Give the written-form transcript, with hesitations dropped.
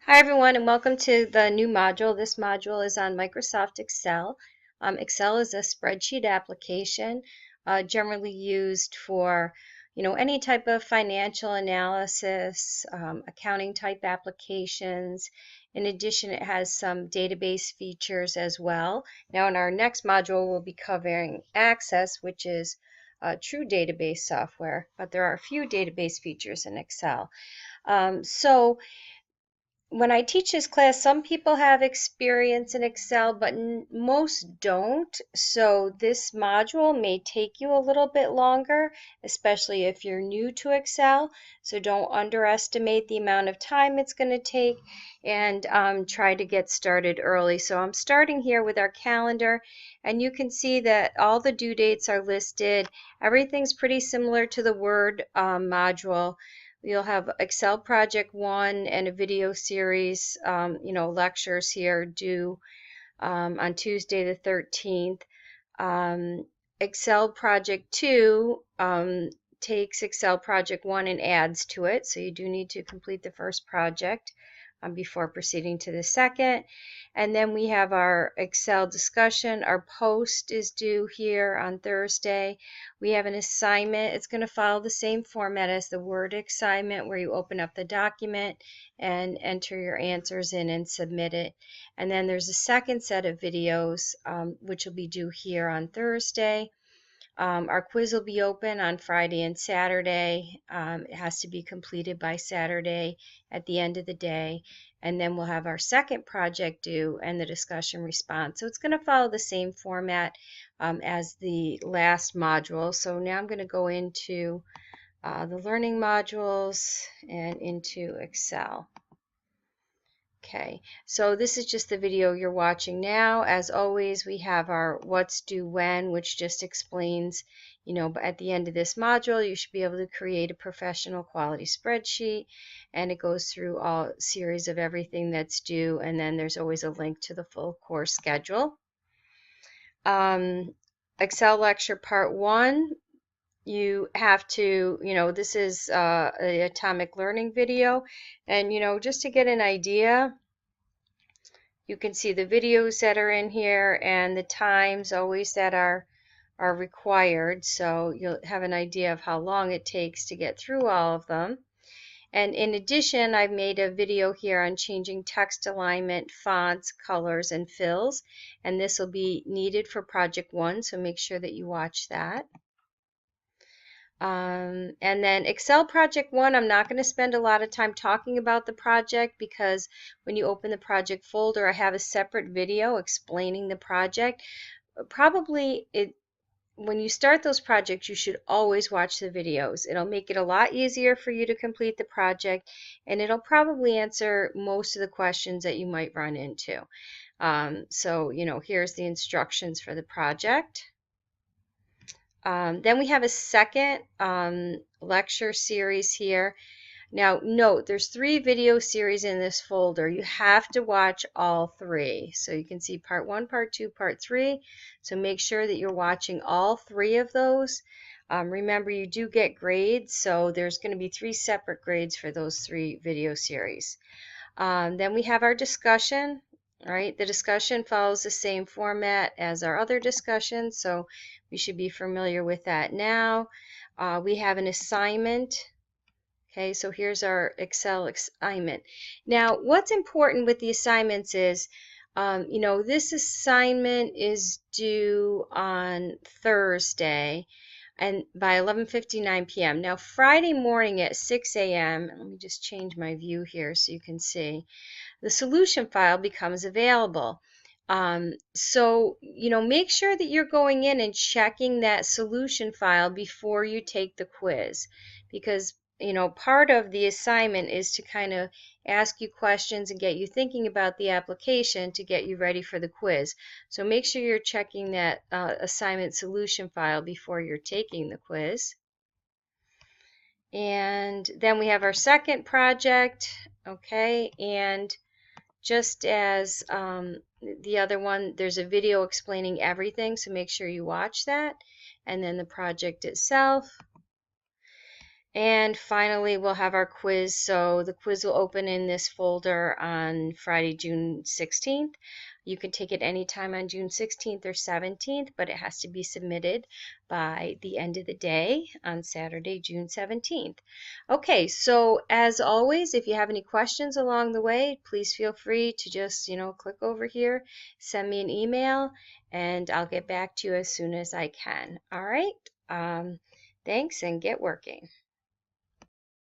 Hi everyone, and welcome to the new module. This module is on Microsoft Excel. Excel is a spreadsheet application generally used for any type of financial analysis, accounting type applications. In addition, it has some database features as well. Now in our next module we'll be covering Access, which is true database software, but there are a few database features in Excel. So when I teach this class, some people have experience in Excel, but most don't. So this module may take you a little bit longer, especially if you're new to Excel. So don't underestimate the amount of time it's going to take, and try to get started early. So I'm starting here with our calendar, and you can see that all the due dates are listed. Everything's pretty similar to the Word module. You'll have Excel Project 1 and a video series, lectures here due on Tuesday the 13th. Excel Project 2 takes Excel Project 1 and adds to it, so you do need to complete the first project before proceeding to the second. And then we have our Excel discussion. Our post is due here on Thursday. We have an assignment. It's going to follow the same format as the Word assignment, where you open up the document and enter your answers in and submit it. And then there's a second set of videos which will be due here on Thursday. Our quiz will be open on Friday and Saturday. It has to be completed by Saturday at the end of the day. And then we'll have our second project due and the discussion response. So it's going to follow the same format as the last module. So now I'm going to go into the learning modules and into Excel. Okay, so this is just the video you're watching now. As always, we have our what's due when, which just explains, at the end of this module, you should be able to create a professional quality spreadsheet, and it goes through all series of everything that's due, and then there's always a link to the full course schedule. Excel lecture part 1. You have to, this is an atomic learning video, and just to get an idea, you can see the videos that are in here and the times always that are required, so you'll have an idea of how long it takes to get through all of them. And in addition, I've made a video here on changing text alignment, fonts, colors, and fills, and this will be needed for project 1, so make sure that you watch that. And then Excel Project 1, I'm not going to spend a lot of time talking about the project, because when you open the project folder, I have a separate video explaining the project. Probably when you start those projects, you should always watch the videos. It'll make it a lot easier for you to complete the project, and it'll probably answer most of the questions that you might run into. So, here's the instructions for the project. Then we have a second lecture series here. Now note, there's 3 video series in this folder. You have to watch all 3. So you can see part 1, part 2, part 3. So make sure that you're watching all 3 of those. Remember, you do get grades, so there's going to be 3 separate grades for those 3 video series. Then we have our discussion. Right, the discussion follows the same format as our other discussions, so we should be familiar with that now. We have an assignment. Okay, so here's our Excel assignment. Now, what's important with the assignments is, this assignment is due on Thursday and by 11:59 p.m. Now, Friday morning at 6 a.m., let me just change my view here so you can see, the solution file becomes available. So, make sure that you're going in and checking that solution file before you take the quiz, because part of the assignment is to kind of ask you questions and get you thinking about the application to get you ready for the quiz. So make sure you're checking that assignment solution file before you're taking the quiz. And then we have our second project, okay, and just as the other one, there's a video explaining everything, so make sure you watch that. And then the project itself. And finally, we'll have our quiz. So the quiz will open in this folder on Friday, June 16th. You can take it anytime on June 16th or 17th, but it has to be submitted by the end of the day on Saturday, June 17th. Okay, so as always, if you have any questions along the way, please feel free to just, click over here, send me an email, and I'll get back to you as soon as I can. All right? Thanks and get working.